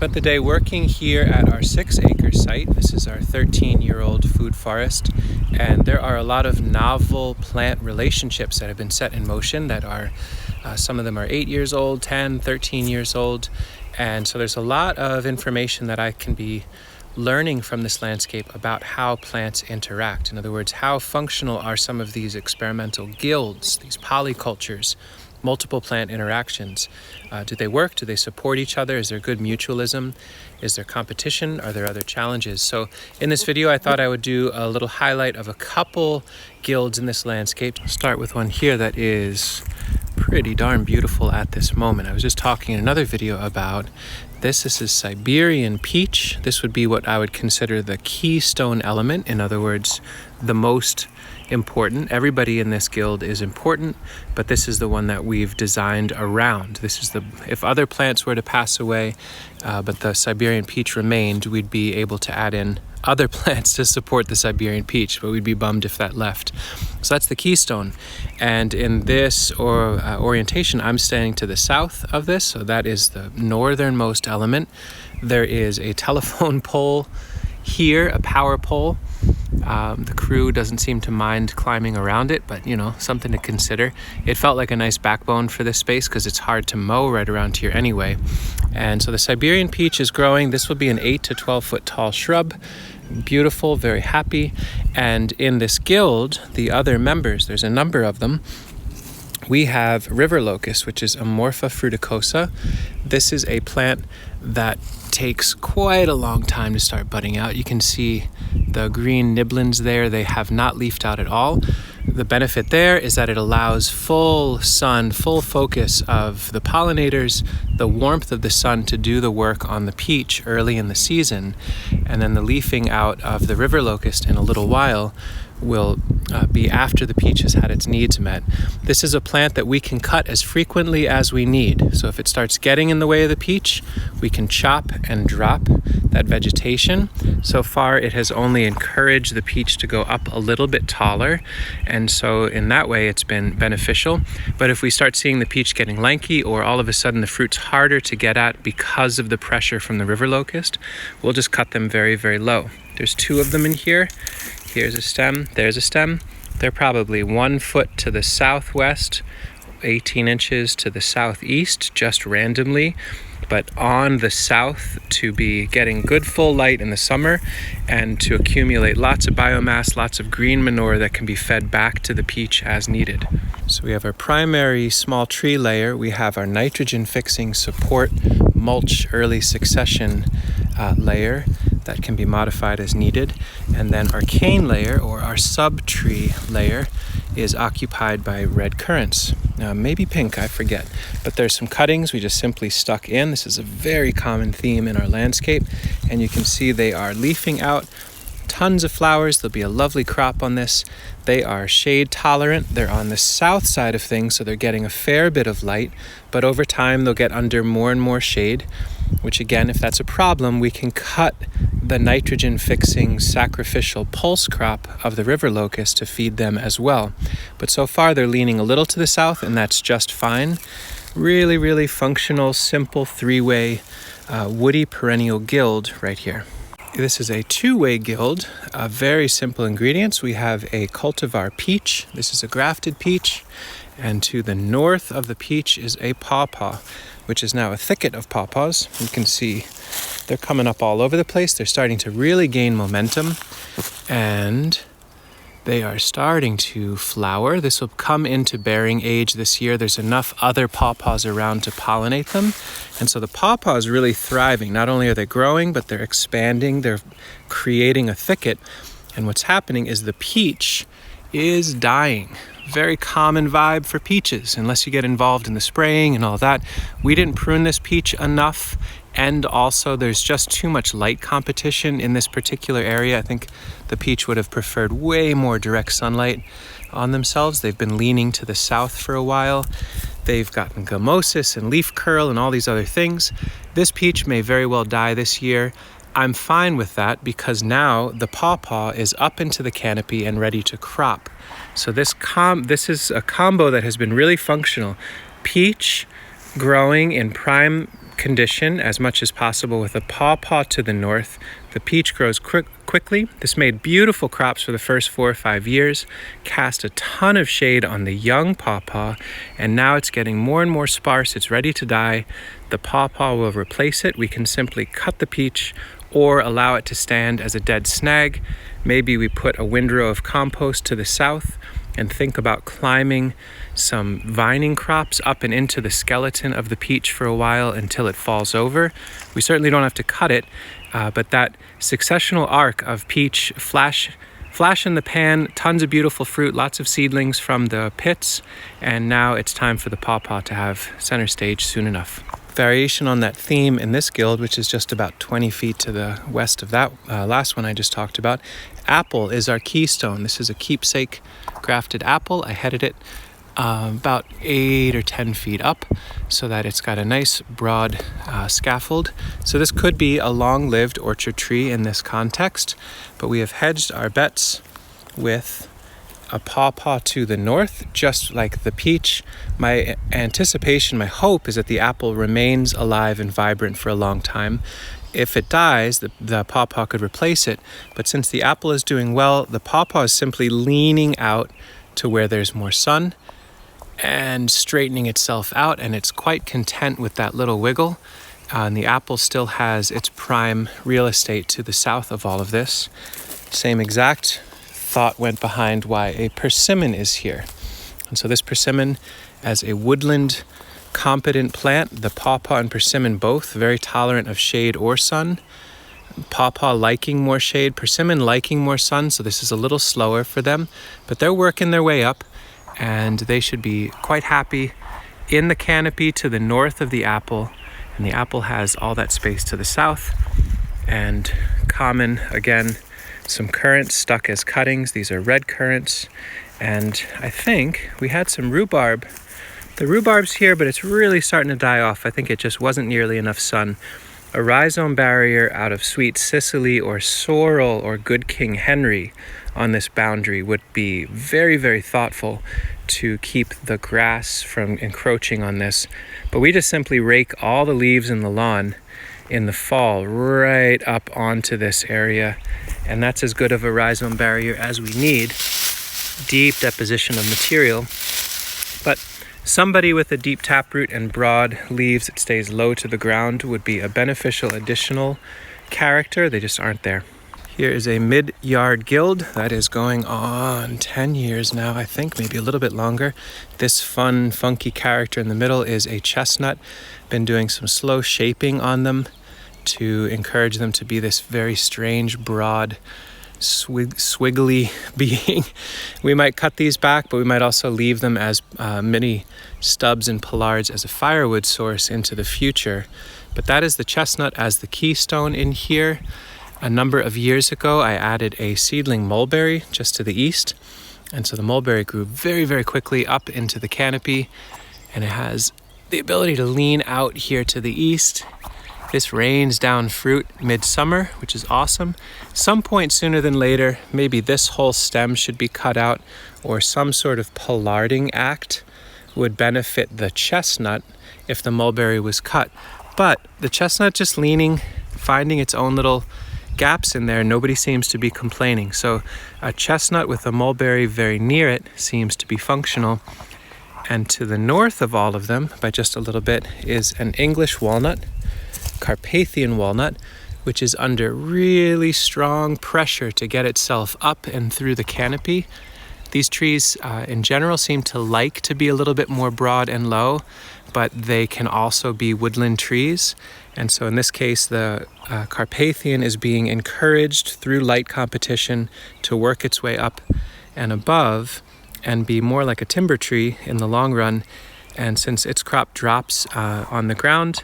Spent the day working here at our 6-acre site. This is our 13-year-old food forest, and there are a lot of novel plant relationships that have been set in motion that are, some of them are 8 years old, 10, 13 years old, and so there's a lot of information that I can be learning from this landscape about how plants interact. In other words, how functional are some of these experimental guilds, these polycultures, multiple plant interactions. Do they work? Do they support each other? Is there good mutualism? Is there competition? Are there other challenges? So in this video, I thought I would do a little highlight of a couple guilds in this landscape. I'll start with one here that is pretty darn beautiful at this moment. I was just talking in another video about this. This is Siberian Peach. This would be what I would consider the keystone element. In other words, the most important. Everybody in this guild is important, but this is the one that we've designed around. This is if other plants were to pass away, but the Siberian Peach remained, we'd be able to add in other plants to support the Siberian Peach, but we'd be bummed if that left. So that's the keystone. And in this orientation, I'm standing to the south of this, so that is the northernmost element. There is a telephone pole here, a power pole. The crew doesn't seem to mind climbing around it, but something to consider. It felt like a nice backbone for this space because it's hard to mow right around here anyway. And so the Siberian Peach is growing. This will be an 8 to 12 foot tall shrub. Beautiful, very happy. And in this guild, the other members, there's a number of them. We have river locust, which is Amorpha fruticosa. This is a plant that takes quite a long time to start budding out. You can see the green nibblings there. They have not leafed out at all. The benefit there is that it allows full sun, full focus of the pollinators, the warmth of the sun to do the work on the peach early in the season. And then the leafing out of the river locust in a little while will be after the peach has had its needs met. This is a plant that we can cut as frequently as we need. So if it starts getting in the way of the peach, we can chop and drop that vegetation. So far, it has only encouraged the peach to go up a little bit taller. And so in that way, it's been beneficial. But if we start seeing the peach getting lanky, or all of a sudden the fruit's harder to get at because of the pressure from the river locust, we'll just cut them very, very low. There's 2 of them in here. Here's a stem, there's a stem. They're probably 1 foot to the southwest, 18 inches to the southeast, just randomly, but on the south to be getting good full light in the summer and to accumulate lots of biomass, lots of green manure that can be fed back to the peach as needed. So we have our primary small tree layer. We have our nitrogen fixing support mulch early succession layer that can be modified as needed. And then our cane layer, or our sub-tree layer, is occupied by red currants. Maybe pink, I forget. But there's some cuttings we just simply stuck in. This is a very common theme in our landscape. And you can see they are leafing out. Tons of flowers. There'll be a lovely crop on this. They are shade tolerant. They're on the south side of things, so they're getting a fair bit of light. But over time, they'll get under more and more shade, which again, if that's a problem, we can cut the nitrogen fixing sacrificial pulse crop of the river locust to feed them as well. But so far they're leaning a little to the south, and that's just fine. Really, really functional, simple 3-way woody perennial guild right here. This is a 2-way guild, very simple ingredients. We have a cultivar peach. This is a grafted peach. And to the north of the peach is a pawpaw, which is now a thicket of pawpaws. You can see they're coming up all over the place. They're starting to really gain momentum, and they are starting to flower. This will come into bearing age this year. There's enough other pawpaws around to pollinate them. And so the pawpaw is really thriving. Not only are they growing, but they're expanding. They're creating a thicket. And what's happening is the peach is dying. Very common vibe for peaches, unless you get involved in the spraying and all that. We didn't prune this peach enough, and also there's just too much light competition in this particular area. I think the peach would have preferred way more direct sunlight on themselves. They've been leaning to the south for a while. They've gotten gummosis and leaf curl and all these other things. This peach may very well die this year. I'm fine with that because now the pawpaw is up into the canopy and ready to crop. So this is a combo that has been really functional. Peach growing in prime condition as much as possible with a pawpaw to the north. The peach grows quickly. This made beautiful crops for the first 4 or 5 years, cast a ton of shade on the young pawpaw, and now it's getting more and more sparse. It's ready to die. The pawpaw will replace it. We can simply cut the peach or allow it to stand as a dead snag. Maybe we put a windrow of compost to the south and think about climbing some vining crops up and into the skeleton of the peach for a while until it falls over. We certainly don't have to cut it, but that successional arc of peach, flash in the pan, tons of beautiful fruit, lots of seedlings from the pits, and now it's time for the pawpaw to have center stage soon enough. Variation on that theme in this guild, which is just about 20 feet to the west of that last one I just talked about. Apple is our keystone. This is a keepsake grafted apple. I headed it about 8 or 10 feet up so that it's got a nice broad scaffold. So this could be a long-lived orchard tree in this context, but we have hedged our bets with a pawpaw to the north, just like the peach. My anticipation, my hope is that the apple remains alive and vibrant for a long time. If it dies, the pawpaw could replace it. But since the apple is doing well, the pawpaw is simply leaning out to where there's more sun and straightening itself out, and it's quite content with that little wiggle. And the apple still has its prime real estate to the south of all of this. Same exact thought went behind why a persimmon is here. And so this persimmon, as a woodland competent plant, the pawpaw and persimmon both very tolerant of shade or sun. Pawpaw liking more shade, persimmon liking more sun, so this is a little slower for them, but they're working their way up, and they should be quite happy in the canopy to the north of the apple, and the apple has all that space to the south. And common, again, some currants stuck as cuttings. These are red currants, and I think we had some rhubarb. The rhubarb's here, but it's really starting to die off. I think it just wasn't nearly enough sun. A rhizome barrier out of Sweet Sicily or sorrel or Good King Henry on this boundary would be very, very thoughtful to keep the grass from encroaching on this. But we just simply rake all the leaves in the lawn in the fall right up onto this area, and that's as good of a rhizome barrier as we need. Deep deposition of material, but somebody with a deep taproot and broad leaves that stays low to the ground would be a beneficial additional character. They just aren't there. Here is a mid-yard guild that is going on 10 years now, I think, maybe a little bit longer. This fun, funky character in the middle is a chestnut. Been doing some slow shaping on them to encourage them to be this very strange, broad, swiggly being. We might cut these back, but we might also leave them as mini stubs and pollards as a firewood source into the future. But that is the chestnut as the keystone in here. A number of years ago, I added a seedling mulberry just to the east. And so the mulberry grew very, very quickly up into the canopy, and it has the ability to lean out here to the east. This rains down fruit midsummer, which is awesome. Some point sooner than later, maybe this whole stem should be cut out, or some sort of pollarding act would benefit the chestnut if the mulberry was cut. But the chestnut just leaning, finding its own little gaps in there, nobody seems to be complaining. So a chestnut with a mulberry very near it seems to be functional. And to the north of all of them, by just a little bit, is an English walnut, Carpathian walnut, which is under really strong pressure to get itself up and through the canopy. These trees in general seem to like to be a little bit more broad and low, but they can also be woodland trees. And so in this case, the Carpathian is being encouraged through light competition to work its way up and above and be more like a timber tree in the long run. And since its crop drops on the ground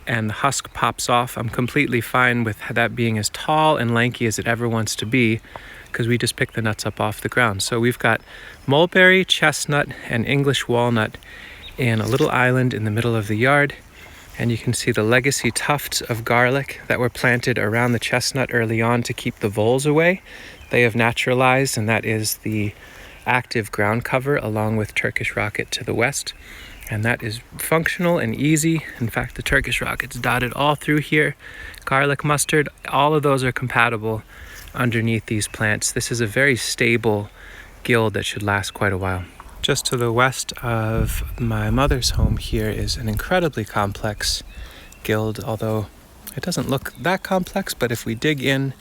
and the husk pops off, I'm completely fine with that being as tall and lanky as it ever wants to be, because we just pick the nuts up off the ground. So we've got mulberry, chestnut, and English walnut in a little island in the middle of the yard. And you can see the legacy tufts of garlic that were planted around the chestnut early on to keep the voles away. They have naturalized, and that is the active ground cover along with Turkish rocket to the west. And that is functional and easy. In fact, the Turkish rockets dotted all through here. Garlic, mustard, all of those are compatible underneath these plants. This is a very stable guild that should last quite a while. Just to the west of my mother's home here is an incredibly complex guild, although it doesn't look that complex, but if we dig in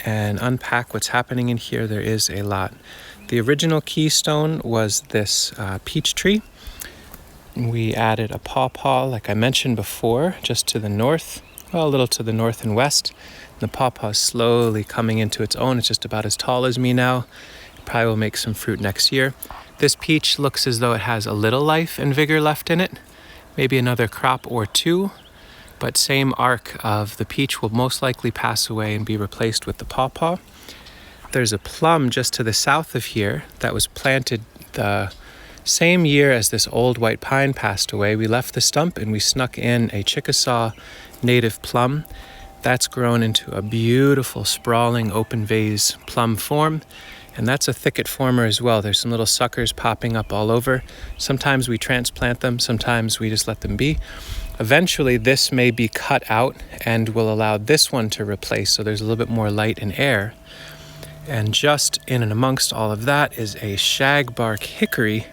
and unpack what's happening in here, there is a lot. The original keystone was this peach tree. We added a pawpaw, like I mentioned before, just to the north, well, a little to the north and west. The pawpaw is slowly coming into its own. It's just about as tall as me now. It probably will make some fruit next year. This peach looks as though it has a little life and vigor left in it, maybe another crop or two, but same arc of the peach will most likely pass away and be replaced with the pawpaw. There's a plum just to the south of here that was planted the same year as this old white pine passed away. We left the stump and we snuck in a Chickasaw native plum. That's grown into a beautiful sprawling open vase plum form, and that's a thicket former as well. There's some little suckers popping up all over. Sometimes we transplant them, sometimes we just let them be. Eventually this may be cut out and will allow this one to replace, so there's a little bit more light and air. And just in and amongst all of that is a shagbark hickory,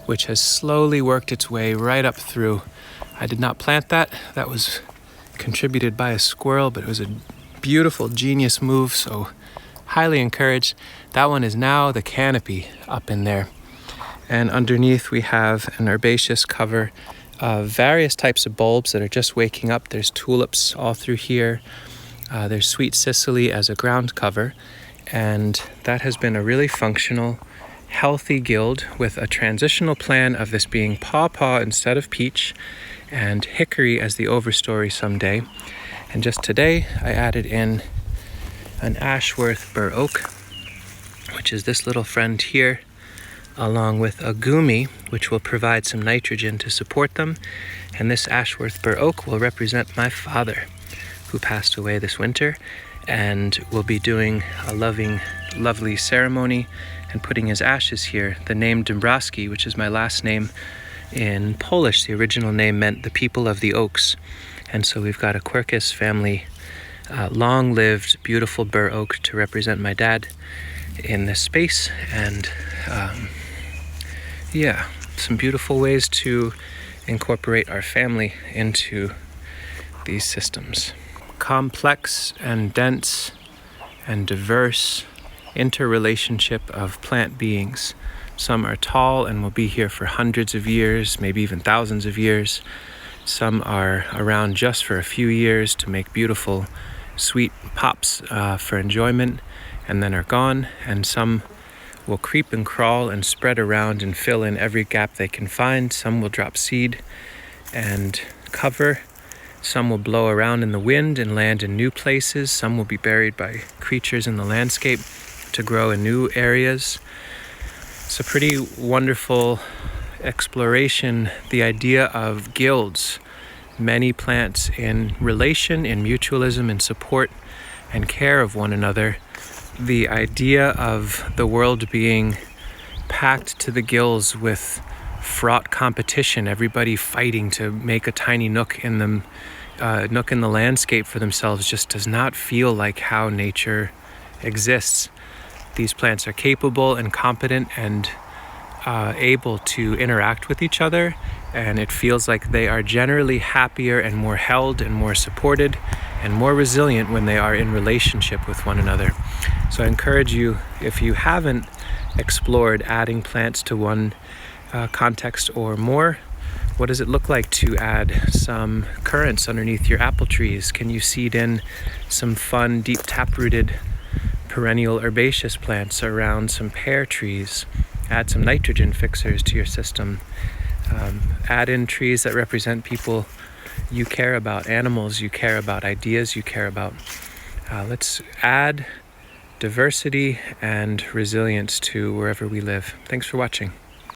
which has slowly worked its way right up through. I did not plant that. That was contributed by a squirrel, but it was a beautiful, genius move, so highly encouraged. That one is now the canopy up in there. And underneath we have an herbaceous cover of various types of bulbs that are just waking up. There's tulips all through here. There's sweet Sicily as a ground cover. And that has been a really functional, healthy guild with a transitional plan of this being pawpaw instead of peach and hickory as the overstory someday. And just today I added in an Ashworth bur oak, which is this little friend here, along with a gumi, which will provide some nitrogen to support them. And this Ashworth bur oak will represent my father, who passed away this winter, and will be doing a lovely ceremony and putting his ashes here. The name Dąbrowski, which is my last name in Polish, the original name meant the people of the oaks. And so we've got a Quercus family, long-lived, beautiful bur oak to represent my dad in this space. And yeah, some beautiful ways to incorporate our family into these systems. Complex and dense and diverse interrelationship of plant beings. Some are tall and will be here for hundreds of years, maybe even thousands of years. Some are around just for a few years to make beautiful, sweet pops for enjoyment, and then are gone. And some will creep and crawl and spread around and fill in every gap they can find. Some will drop seed and cover. Some will blow around in the wind and land in new places. Some will be buried by creatures in the landscape to grow in new areas. It's a pretty wonderful exploration, the idea of guilds, many plants in relation, in mutualism, in support and care of one another. The idea of the world being packed to the gills with fraught competition, everybody fighting to make a tiny nook in the landscape for themselves, just does not feel like how nature exists. These plants are capable and competent and able to interact with each other, and it feels like they are generally happier and more held and more supported and more resilient when they are in relationship with one another. So I encourage you, if you haven't explored adding plants to one context or more, what does it look like to add some currants underneath your apple trees? Can you seed in some fun, deep tap-rooted perennial herbaceous plants around some pear trees? Add some nitrogen fixers to your system. Add in trees that represent people you care about, animals you care about, ideas you care about. Let's add diversity and resilience to wherever we live. Thanks for watching.